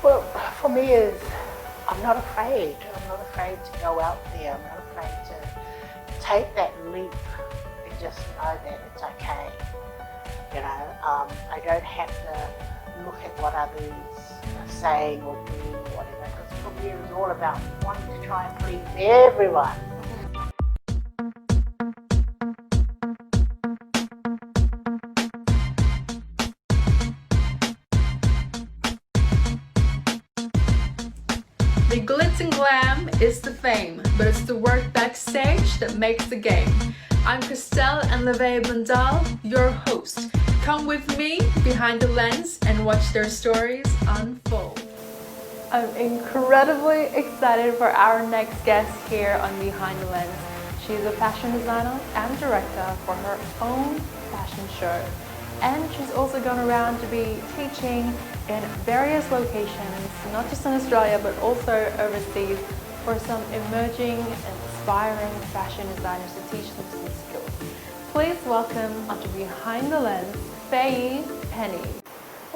Well, for me is I'm not afraid. I'm not afraid to go out there. I'm not afraid to take that leap and just know that it's okay. I don't have to look at what others are saying or doing or whatever. Because for me, it was all about wanting to try and please everyone. The glitz and glam is the fame, but it's the work backstage that makes the game. I'm Christelle and LeVay Blundell, your host. Come with me behind the lens and watch their stories unfold. I'm incredibly excited for our next guest here on Behind the Lens. She's a fashion designer and director for her own fashion show. And she's also gone around to be teaching in various locations, not just in Australia, but also overseas for some emerging, inspiring fashion designers to teach them some skills. Please welcome onto Behind the Lens, Faye Penny.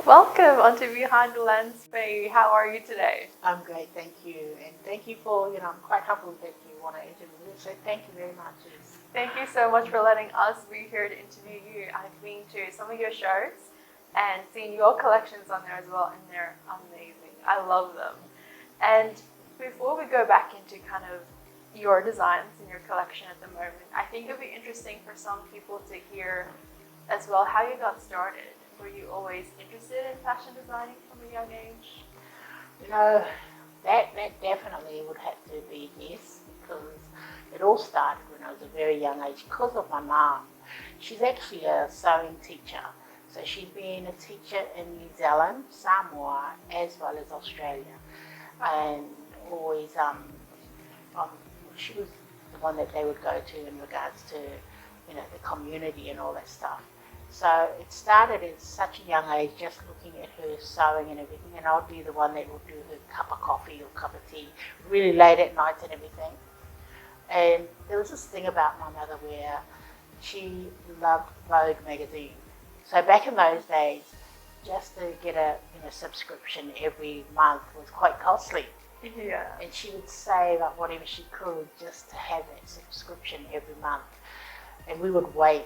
Welcome onto Behind the Lens, Faye. How are you today? I'm great, thank you. And thank you for, I'm quite humbled that you want to interview me. So thank you very much. Thank you so much for letting us be here to interview you. I've been to some of your shows and seen your collections on there as well, and they're amazing. I love them. And before we go back into kind of your designs and your collection at the moment, I think it would be interesting for some people to hear as well how you got started. Were you always interested in fashion designing from a young age? That definitely would have to be yes, because it all started when I was a very young age because of my mum. She's actually a sewing teacher. So she's been a teacher in New Zealand, Samoa, as well as Australia. And always, she was the one that they would go to in regards to, the community and all that stuff. So it started at such a young age, just looking at her sewing and everything, and I would be the one that would do her cup of coffee or cup of tea really late at night and everything. And there was this thing about my mother where she loved Vogue magazine. So back in those days, just to get a subscription every month was quite costly. Yeah. And she would save up whatever she could just to have that subscription every month. And we would wait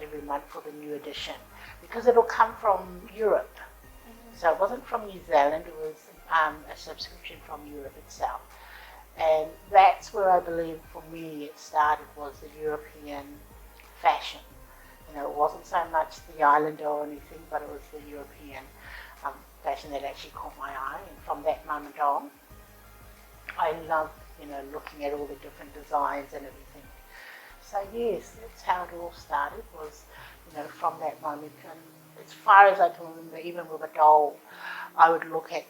every month for the new edition because it'll come from Europe. Mm-hmm. So it wasn't from New Zealand, it was a subscription from Europe itself. And that's where I believe for me it started, was the European fashion. It wasn't so much the islander or anything, but it was the European fashion that actually caught my eye. And from that moment on, I loved, looking at all the different designs and everything. So yes, that's how it all started, was, from that moment. And as far as I can remember, even with a doll, I would look at,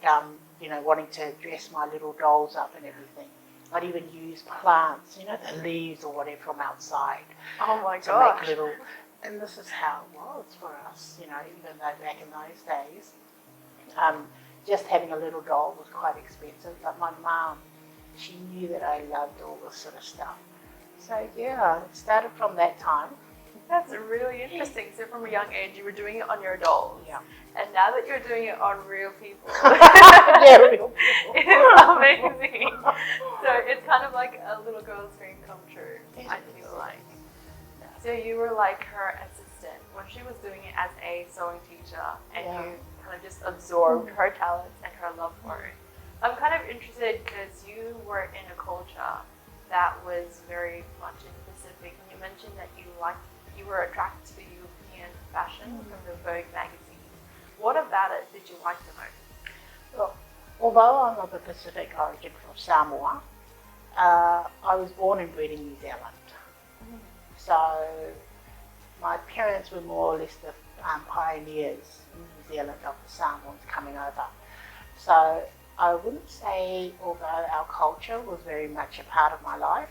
wanting to dress my little dolls up and everything. I'd even use plants, the leaves or whatever from outside. Oh my to gosh. Make little, and this is how it was for us, even though back in those days, just having a little doll was quite expensive. But my mum, she knew that I loved all this sort of stuff. So yeah, it started from that time. That's really interesting. So from a young age, you were doing it on your dolls. Yeah. And now that you're doing it on real people, Yeah, real people. It's amazing. So it's kind of like a little girl's dream come true, I feel like. So you were like her assistant when she was doing it as a sewing teacher, and you kind of just absorbed her talents and her love for it. I'm kind of interested because you were in a culture that was very much in the Pacific, and you mentioned that you were attracted to the European fashion from the Vogue magazine. What about it did you like the most? Well, although I'm of a Pacific origin from Samoa, I was born and bred in New Zealand. So my parents were more or less the pioneers in New Zealand of the Samoans coming over. So I wouldn't say, although our culture was very much a part of my life,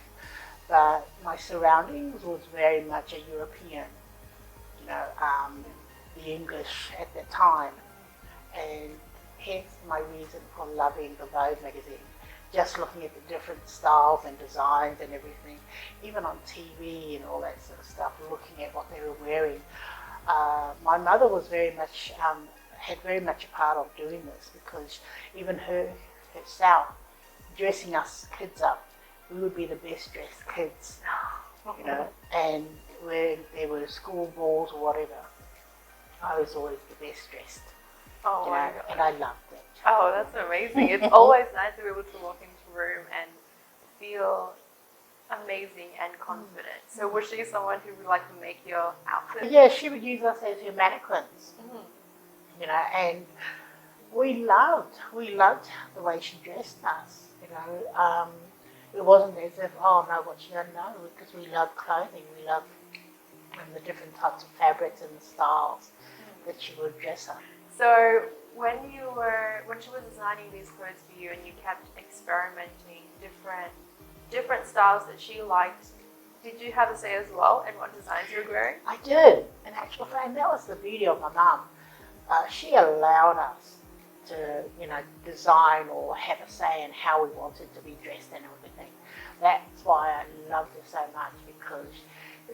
but my surroundings was very much a European, the English at the time, and hence my reason for loving the Vogue magazine. Just looking at the different styles and designs and everything, even on TV and all that sort of stuff, looking at what they were wearing. My mother was very much had very much a part of doing this, because even herself, dressing us kids up, we would be the best dressed kids, you know, and when there were school balls or whatever, I was always the best dressed, Oh you my know, God. and I loved it. Oh, that's amazing. It's always nice to be able to walk into a room and feel amazing and confident. So was she someone who would like to make your outfit? Yeah, she would use us as her mannequins, you know, and we loved the way she dressed us, you know. It wasn't as if, oh no, what she doesn't know, because we loved clothing, we loved the different types of fabrics and the styles that she would dress us. So when she was designing these clothes for you and you kept experimenting different styles that she liked, did you have a say as well in what designs you were wearing? I did. In actual fact, that was the beauty of my mum. She allowed us to, you know, design or have a say in how we wanted to be dressed and everything. That's why I loved her so much, because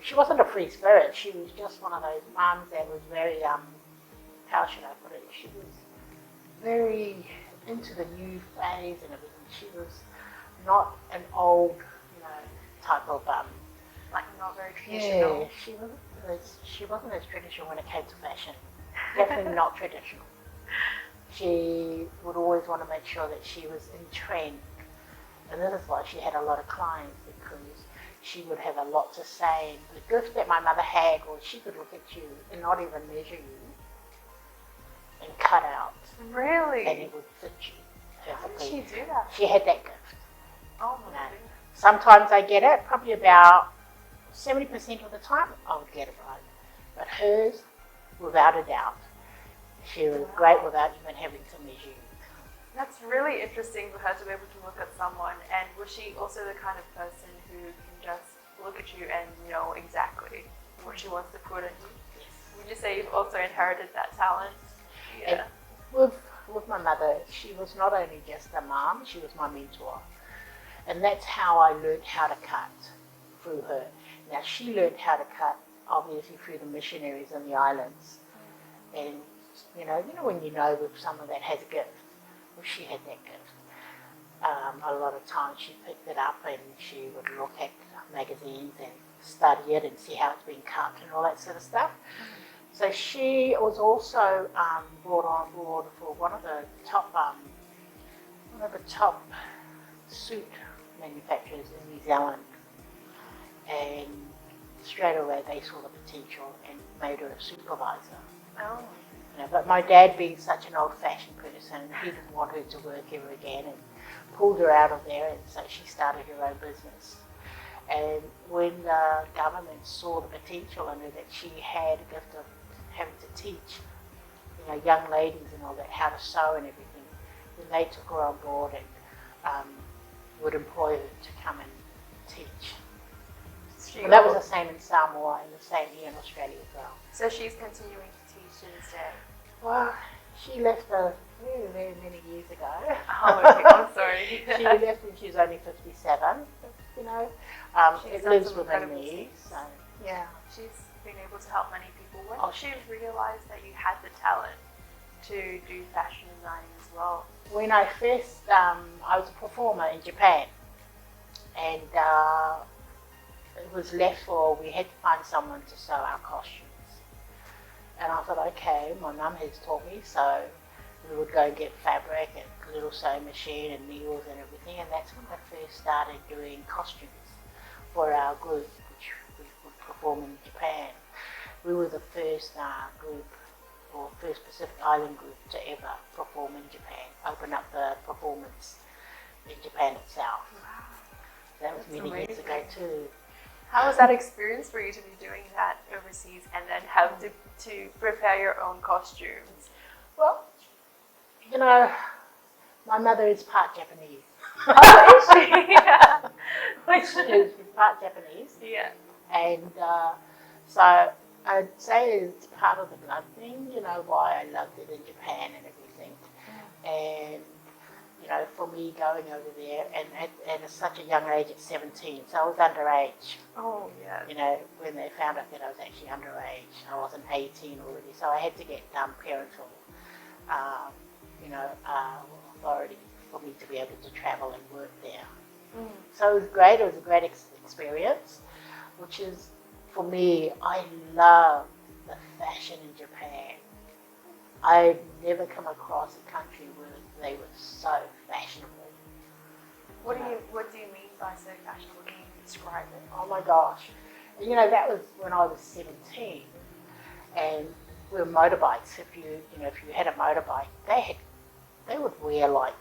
she wasn't a free spirit. She was just one of those mums that was very, how should I put it? She was very into the new phase and everything. She was not an old, you know, type of Like not very traditional. yeah, she wasn't as traditional when it came to fashion. Definitely not traditional. She would always want to make sure that she was in trend. And this is why she had a lot of clients, because she would have a lot to say. The gift that my mother had was she could look at you and not even measure you and cut out, Really? and it would fit you How did perfectly. she do that? She had that gift. Oh my No. goodness. Sometimes I get it, probably about 70% of the time I would get it right. But hers, without a doubt, she was great without even having to measure you. That's really interesting for her to be able to look at someone. And was she also the kind of person who can just look at you and know exactly what she wants to put in you? Would you say you've also inherited that talent? Yeah. And with my mother, she was not only just a mom, she was my mentor. And that's how I learned how to cut, through her. Now, she learned how to cut, obviously, through the missionaries in the islands. And, you know when you know with someone that has a gift, well, she had that gift. A lot of times she picked it up and she would look at magazines and study it and see how it's been cut and all that sort of stuff. So she was also brought on board for one of the top suit manufacturers in New Zealand, and straight away they saw the potential and made her a supervisor. Oh. You know, but my dad, being such an old-fashioned person, he didn't want her to work ever again, and pulled her out of there, and so she started her own business. And when the government saw the potential in her, that she had a gift of having to teach, young ladies and all that, how to sew and everything, then they took her on board and would employ her to come and teach. And that was the same in Samoa and the same here in Australia as well. So she's continuing to teach to this day. Well, she left very, very many years ago. Oh, okay. I'm sorry. She left when she was only 57. She's It done lives some within incredible me. things. So, yeah. She's been able to help many people. When Oh, did she realize that you had the talent to do fashion designing as well? When I first, I was a performer in Japan, and it was left for, we had to find someone to sew our costumes. And I thought, okay, my mum has taught me, so we would go and get fabric and a little sewing machine and needles and everything, and that's when I first started doing costumes for our group, which we would perform in Japan. We were the first group, or first Pacific Island group to ever perform in Japan, open up the performance in Japan itself. That was That's many years amazing. ago too. How was that experience for you to be doing that overseas and then have to prepare your own costumes? Well, my mother is part Japanese. Oh, is she? Yeah. She's part Japanese. Yeah. And so I'd say it's part of the blood thing, why I loved it in Japan and everything. And, for me going over there, and at such a young age, at 17, so I was underage. Oh, yeah. When they found out that I was actually underage, I wasn't 18 already, so I had to get parental authority for me to be able to travel and work there. Mm. So it was great. It was a great experience, which is, for me, I love the fashion in Japan. I've never come across a country where they were so fashionable. What do you mean by so fashionable? Can you describe it? Oh my gosh. That was when I was 17, and with motorbikes, if you had a motorbike, they would wear like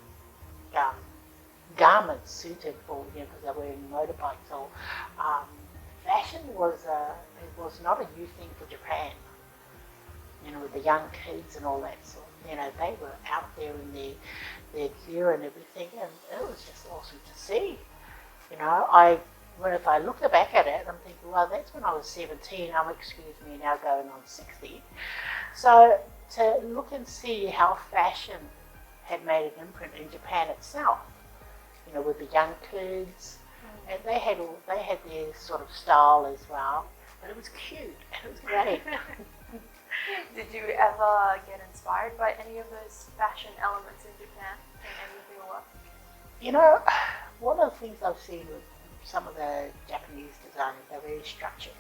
garments suited for, because they're wearing motorbikes. So fashion was not a new thing for Japan. With the young kids and all that sort. They were out there in their gear and everything, and it was just awesome to see. If I look back at it, I'm thinking, well, that's when I was 17. Excuse me, now going on 60. So to look and see how fashion had made an imprint in Japan itself, with the young kids, and they had their sort of style as well, but it was cute. It was great. Did you ever get inspired by any of those fashion elements in Japan in anything or what? One of the things I've seen with some of the Japanese designers, they're very structured.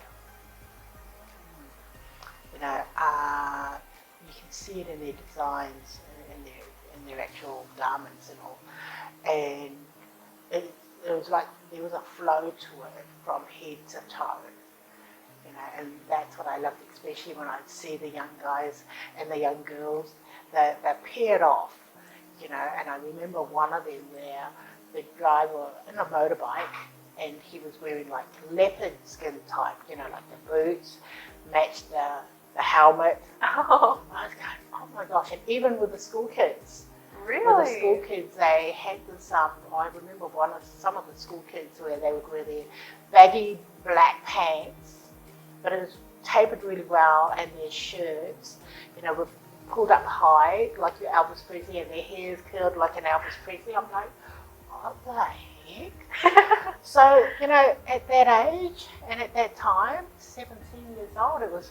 You can see it in their designs, in their actual garments and all. And it was like there was a flow to it from head to toe. And that's what I loved, especially when I'd see the young guys and the young girls. They're paired off, and I remember one of them where the guy was in a motorbike and he was wearing like leopard skin type, like the boots matched the helmet. Oh, I was going, oh my gosh! And even with the school kids. really? With the school kids, they had this. I remember some of the school kids where they would wear their baggy black pants, but it was tapered really well, and their shirts, were pulled up high like your Elvis Presley, and their hair is curled like an Elvis Presley. I'm like, what the heck? So, at that age and at that time, 17 years old, it was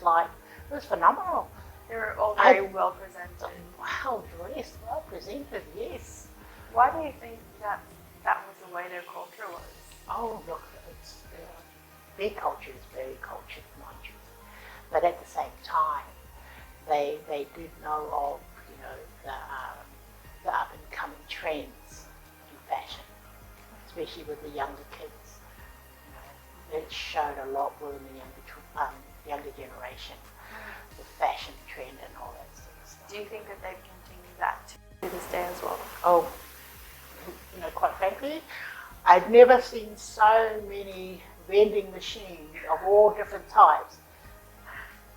phenomenal. They were all very well presented. Well dressed, well presented, yes. Why do you think that was the way their culture was? Oh, look, their culture is very cultured, mind you. But at the same time, they did know of, the up and coming trends in fashion, especially with the younger kids. It showed a lot more in the younger generation, the fashion trend and all that sort of stuff. Do you think that they've continued that to this day as well? Oh, quite frankly, I've never seen so many vending machines of all different types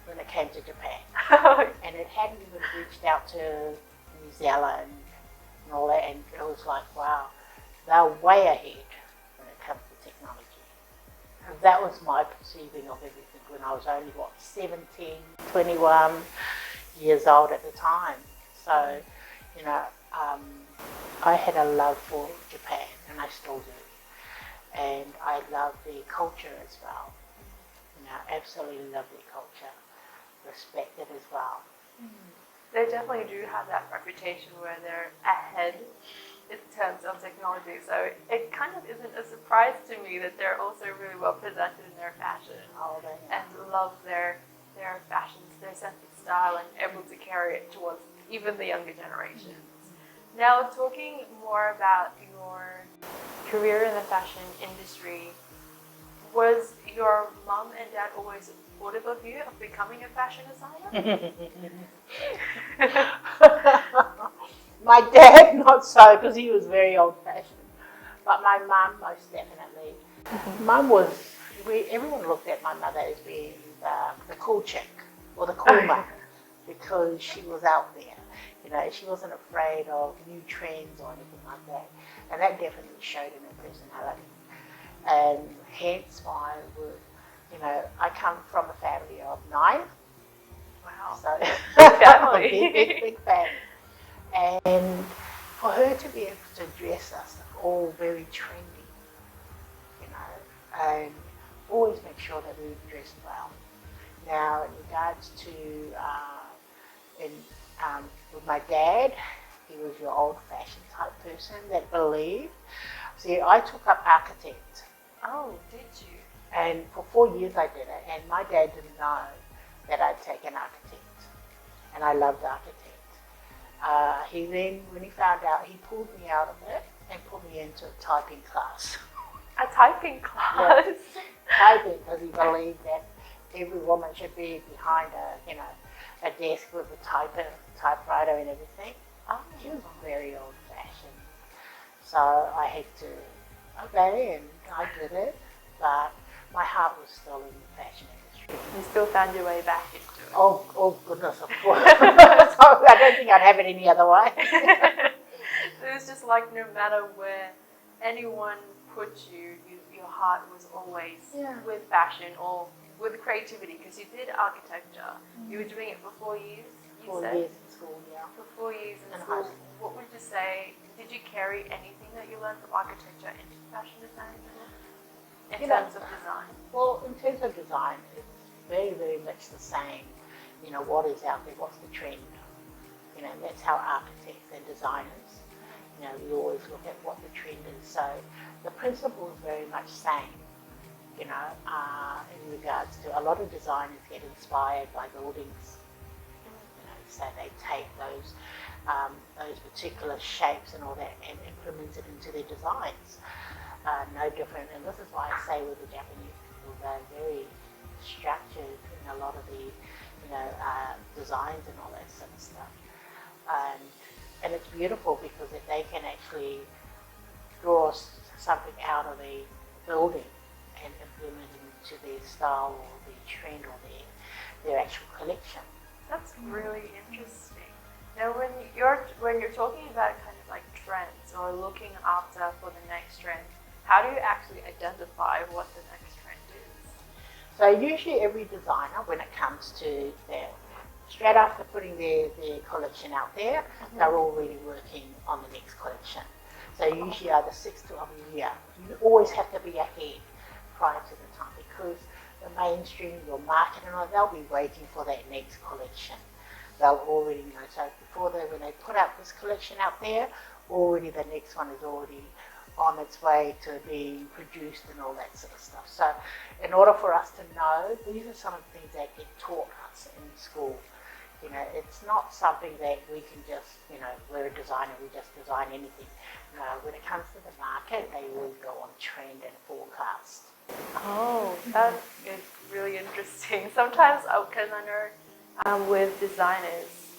when it came to Japan. And it hadn't even reached out to New Zealand and all that, and it was like, wow, they're way ahead when it comes to technology. And that was my perceiving of everything when I was only, 17, 21 years old at the time. So, I had a love for Japan, and I still do. And I love their culture as well. Absolutely love their culture. Respect it as well. They definitely do have that reputation where they're ahead in terms of technology. So it kind of isn't a surprise to me that they're also really well presented in their fashion and love their fashions, their sense of style, and able to carry it towards even the younger generations. Now, talking more about your career in the fashion industry, was your mum and dad always supportive of you of becoming a fashion designer? My dad, not so, because he was very old-fashioned. But my mum, most definitely. Mum was, everyone looked at my mother as being the cool chick, or the cool mum, because she was out there. She wasn't afraid of new trends or anything like that. And that definitely showed in her personality. And hence why, I come from a family of 9. Wow. So, Big family. big family. And for her to be able to dress us all very trendy, and always make sure that we dressed well. Now, in regards to with my dad. He was your old-fashioned type person that believed. See, I took up architect, Oh, did you? and for 4 years I did it, and my dad didn't know that I'd taken architect, and I loved architect. He then, when he found out, he pulled me out of it and put me into a typing class. A typing class? Typing, because he believed that every woman should be behind a desk with a typewriter and everything. He was very old-fashioned, so I had to obey, and I did it, but my heart was still in the fashion industry. You still found your way back into it. Oh goodness, of course. So I don't think I'd have it any other way. It was just like no matter where anyone put you, your heart was always with fashion or with creativity, because you did architecture. You were doing it for 4 years, you 4 said? years in school, yeah. For 4 years in In school. high school. What would you say, did you carry anything that you learned from architecture into fashion design in terms of design? Well, in terms of design, it's very, very much the same. What is out there, what's the trend? That's how architects and designers, we always look at what the trend is. So the principle is very much same, in regards to a lot of designers get inspired by buildings. So they take those particular shapes and all that and implement it into their designs. No different, and this is why I say with the Japanese people, they're very structured in a lot of the designs and all that sort of stuff. And it's beautiful because if they can actually draw something out of a building and implement it into their style or their trend or their actual collection. That's really interesting. Now, when you're talking about kind of like trends or looking after for the next trend, how do you actually identify what the next trend is? So usually every designer, when it comes to straight after putting their collection out there, they're already working on the next collection. So usually either 6 to a year. You always have to be ahead prior to the time, because the mainstream, your market and all, they'll be waiting for that next collection. They'll already know. So when they put out this collection out there, already the next one is already on its way to being produced and all that sort of stuff. So in order for us to know, these are some of the things that get taught us in school. It's not something that we can just, we're a designer, we just design anything. No, when it comes to the market, they always go on trend and forecast. Oh, that is really interesting. Sometimes, because I know with designers,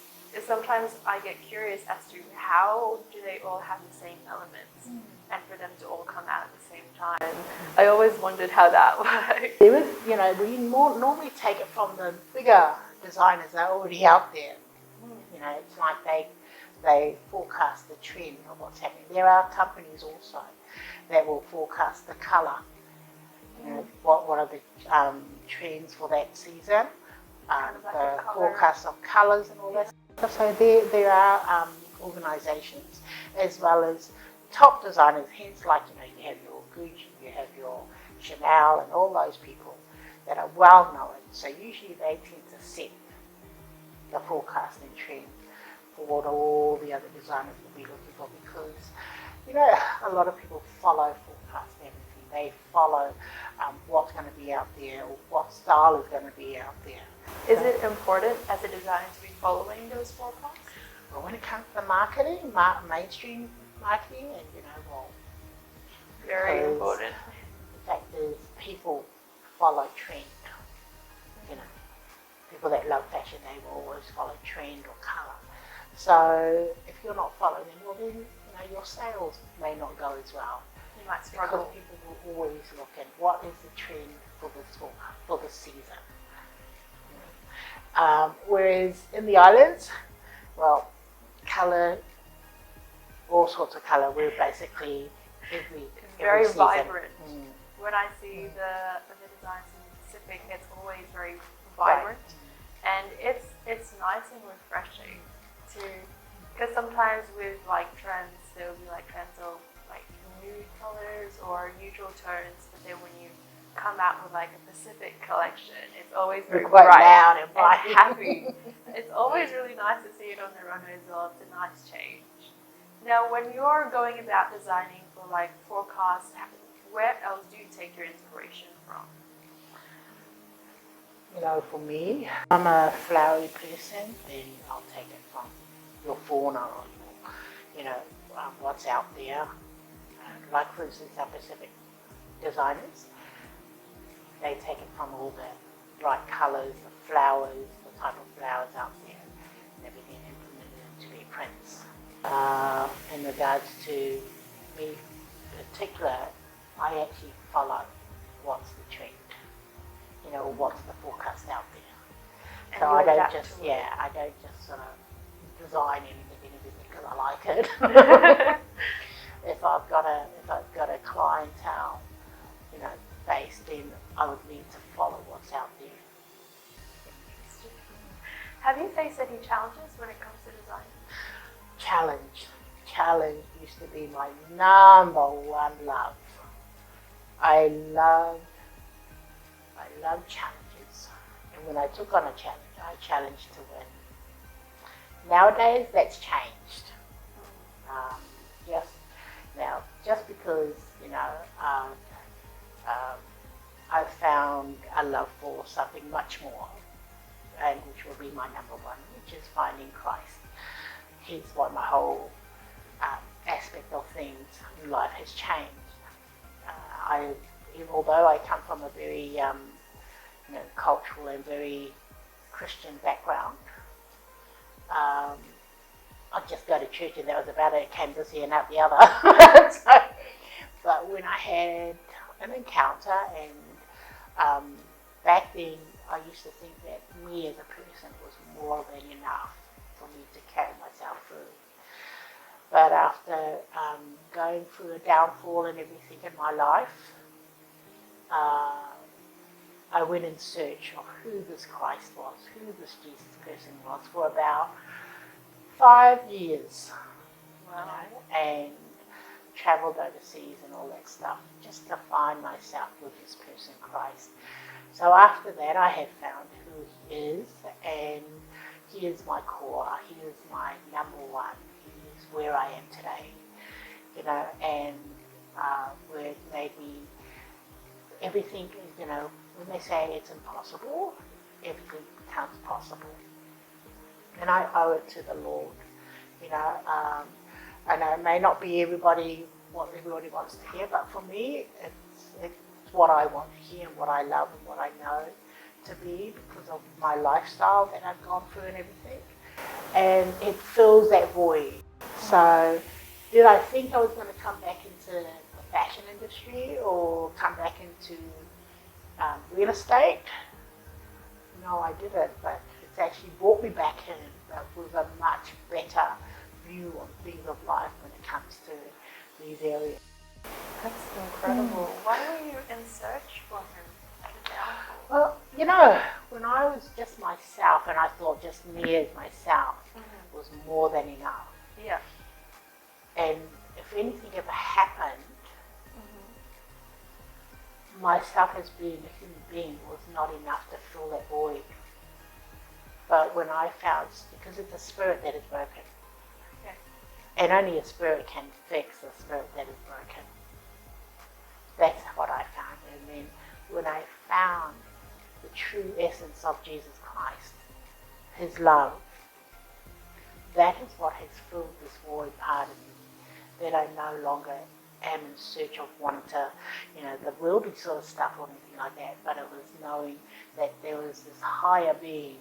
sometimes I get curious as to how do they all have the same elements and for them to all come out at the same time. I always wondered how that works. There is, we normally take it from the bigger designers that are already out there. It's like they forecast the trend of what's happening. There are companies also that will forecast the colour. What are the trends for that season? The forecast of colours and all that stuff. So there are organisations as well as top designers. Hence, like you have your Gucci, you have your Chanel, and all those people that are well known. So usually they tend to set the forecasting trend for what all the other designers will be looking for, because a lot of people follow forecast everything. They follow what's going to be out there, or what style is going to be out there. Is it important as a designer to be following those forecasts? Well, when it comes to marketing, mainstream marketing, and very because important. The fact is, people follow trend. People that love fashion, they will always follow trend or colour. So if you're not following them, well then your sales may not go as well. You might Because struggle. people will always look at what is the trend for this season. Whereas in the islands, well, colour, all sorts of colour. We're basically every Very season. vibrant. When I see the designs in the Pacific, it's always very vibrant, and it's nice and refreshing because sometimes with like trends, there will be like trends of like nude colors or neutral tones, but then when you come out with like a Pacific collection, it's always very We're quite bright loud and bright. happy. It's always really nice to see it on the runway as well. It's a nice change. Now, when you're going about designing for like forecasts, where else do you take your inspiration from? You know, for me, I'm a flowery person, then I'll take it from your fauna or your, what's out there. Like for instance, our Pacific designers, they take it from all the bright colours, the flowers, the type of flowers out there, and everything implemented into their prints. In regards to me in particular, I actually follow what's the trend, what's the forecast out there. And So you I adapt don't just, to it. I don't just sort of design anything because I like it. If I've got a clientele, based in, I would need to follow what's out there. Have you faced any challenges when it comes to design? Challenge used to be my number one love. I love challenges. And when I took on a challenge, I challenged to win. Nowadays, that's changed. Just because, I've found a love for something much more, and which will be my number one, which is finding Christ. He's what my whole aspect of things in life has changed. Although I come from a very cultural and very Christian background, I'd just go to church and that was about it. It came this year and out the other. But when I had an encounter, and back then I used to think that me as a person was more than enough for me to carry myself through. But after going through a downfall and everything in my life, I went in search of who this Christ was, who this Jesus person was, for about 5 years. Wow. And travelled overseas and all that stuff, just to find myself with this person, Christ. So after that, I have found who he is, and he is my core, he is my number one, he is where I am today, and where it made me, everything, when they say it's impossible, everything becomes possible. And I owe it to the Lord, I know it may not be what everybody wants to hear, but for me, it's what I want to hear, and what I love, and what I know to be because of my lifestyle that I've gone through and everything. And it fills that void. So, did I think I was going to come back into the fashion industry or come back into real estate? No, I didn't, but it's actually brought me back in, but with a much better view of things of life when it comes to these areas. That's incredible. Why were you in search for him? Well, when I was just myself, and I thought just me as myself was more than enough. Yeah. And if anything ever happened, myself as being a human being was not enough to fill that void. But when I found, because it's a spirit that is broken, and only a spirit can fix a spirit that is broken. That's what I found. And then when I found the true essence of Jesus Christ, his love, that is what has filled this void part of me, that I no longer am in search of wanting to, the worldly sort of stuff or anything like that, but it was knowing that there was this higher being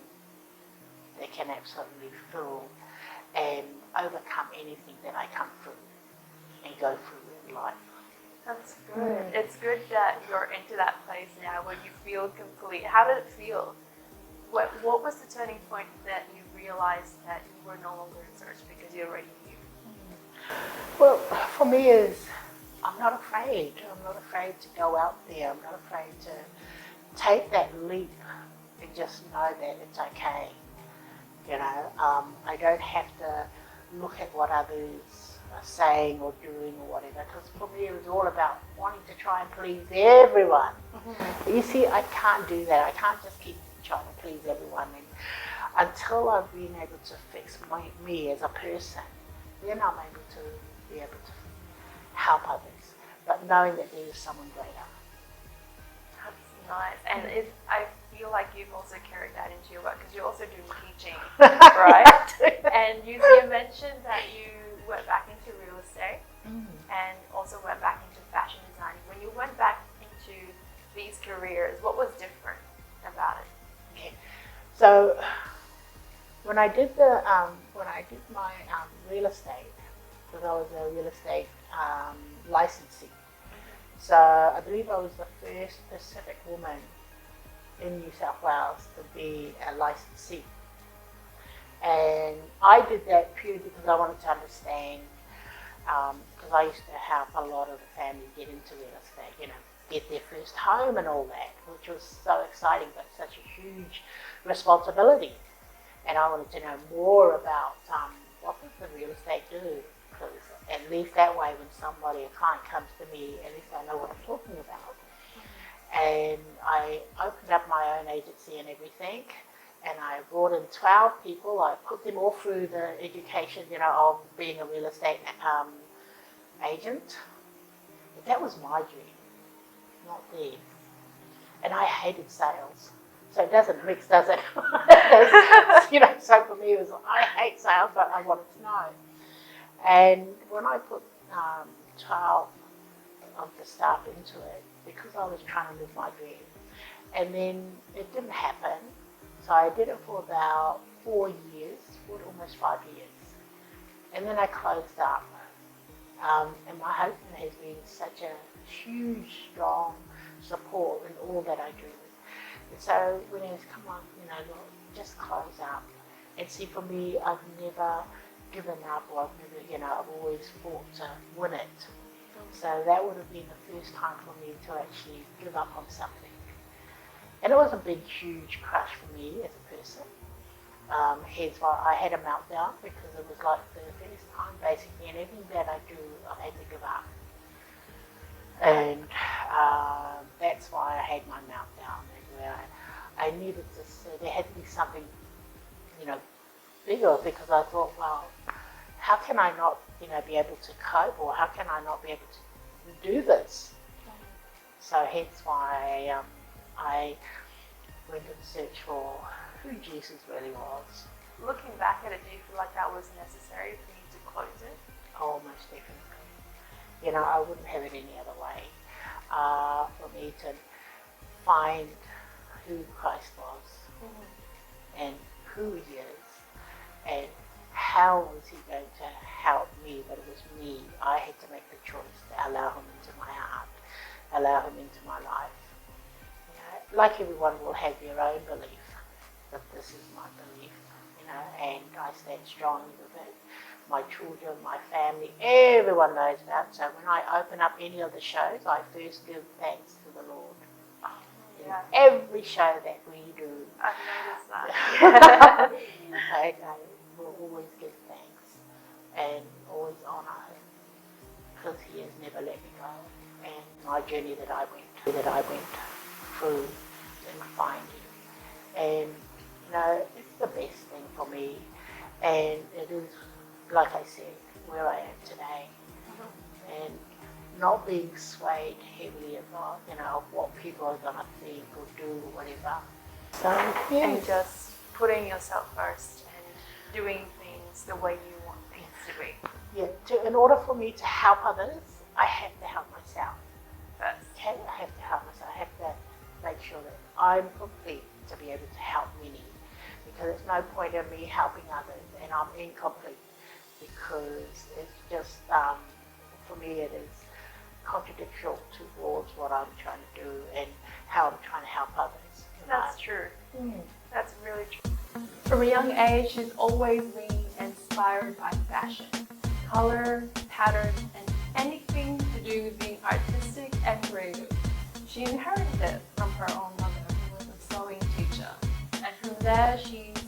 that can absolutely fill and overcome anything that I come through and go through in life. That's good. It's good that you're into that place now where you feel complete. How did it feel? What was the turning point that you realized that you were no longer in search because you already knew? Well, for me is, I'm not afraid. I'm not afraid to go out there. I'm not afraid to take that leap and just know that it's okay. I don't have to look at what others are saying or doing or whatever, because for me it was all about wanting to try and please everyone. You see, I can't do that. I can't just keep trying to please everyone. And until I've been able to fix me as a person, then I'm able to be able to help others. But knowing that there is someone greater. That's nice. And I feel like you've also carried that into your work because you also do teaching, right? And you mentioned that you went back into real estate and also went back into fashion designing. When you went back into these careers, what was different about it? Yeah. So when I did my real estate, because I was a real estate licensee, so I believe I was the first Pacific woman in New South Wales to be a licensee. And I did that purely because I wanted to understand, because I used to help a lot of the family get into real estate, get their first home and all that, which was so exciting, but such a huge responsibility. And I wanted to know more about what does the real estate do, because at least that way when a client comes to me, at least I know what I'm talking about. And I opened up my own agency and everything, and I brought in 12 people. I put them all through the education, of being a real estate agent. But that was my dream, not theirs. And I hated sales. So it doesn't mix, does it? So for me it was, I hate sales, but I wanted to know. And when I put 12 of the staff into it, because I was trying to live my dream, and then it didn't happen, so I did it for about 4 years, almost 5 years, and then I closed up. And my husband has been such a huge, strong support in all that I do. And so when he was, come on, look, just close up. And see, for me, I've never given up, or I've always fought to win it. So that would have been the first time for me to actually give up on something. And it was a big, huge crush for me as a person. Hence why I had a meltdown, because it was like the first time basically, and everything that I do, I had to give up. And that's why I had my meltdown. Where I needed to, there had to be something, bigger, because I thought, well, how can I not, be able to cope, or how can I not be able to do this? So hence why I went and searched for who Jesus really was. Looking back at it, do you feel like that was necessary for you to close it? Oh, most definitely. I wouldn't have it any other way. For me to find who Christ was, and who he is, and how was he going to help me, but it was me. I had to make the choice to allow him into my heart, allow him into my life. Like everyone will have their own belief, but this is my belief, and I stand strongly with it. My children, my family, everyone knows that. So when I open up any of the shows, I first give thanks to the Lord. Yeah. Every show that we do, I've noticed that. I will always give thanks and always honour him, because he has never let me go. And my journey that I went through in finding, and it's the best thing for me, and it is, like I said, where I am today, and not being swayed heavily about, of what people are going to think or do or whatever. So, yeah. And just putting yourself first and doing things the way you want things to be. Yeah, in order for me to help others, I have to help myself. First. Okay, I have to help myself. I have to make sure that I'm complete to be able to help many. Because there's no point in me helping others and I'm incomplete. Because it's just, for me it is contradictory towards what I'm trying to do and how I'm trying to help others. That's true. That's really true. From a young age, she's always been inspired by fashion, color, patterns, and anything to do with being artistic and creative. She inherited it from her own mother, who was a sewing teacher. And from there, she's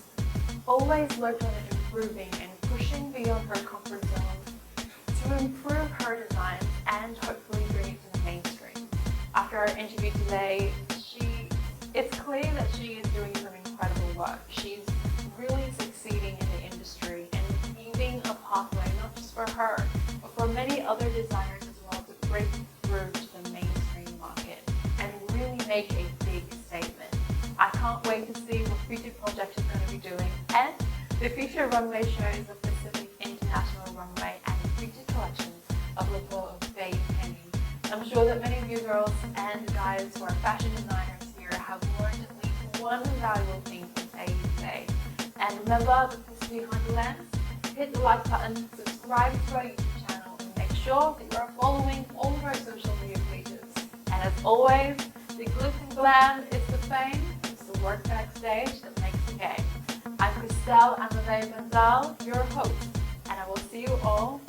always worked on improving and pushing beyond her comfort zone to improve her designs and hopefully bring it to the mainstream. After our interview today, it's clear that she is doing some incredible work. She's pathway, not just for her, but for many other designers as well, to break through to the mainstream market and really make a big statement. I can't wait to see what Future Project is going to be doing, and the Future Runway shows the Pacific International Runway and the Future collections of Le Beau of Faye Penny. I'm sure that many of you girls and guys who are fashion designers here have learned at least one valuable thing from Faye today. And remember that this is Behind the Lens. Hit the like button, subscribe to our YouTube channel, and make sure that you are following all of our social media pages. And as always, the glitz and glam is the fame, it's the work backstage that makes the game. I'm Christelle Anne-Levay Bendal, your host, and I will see you all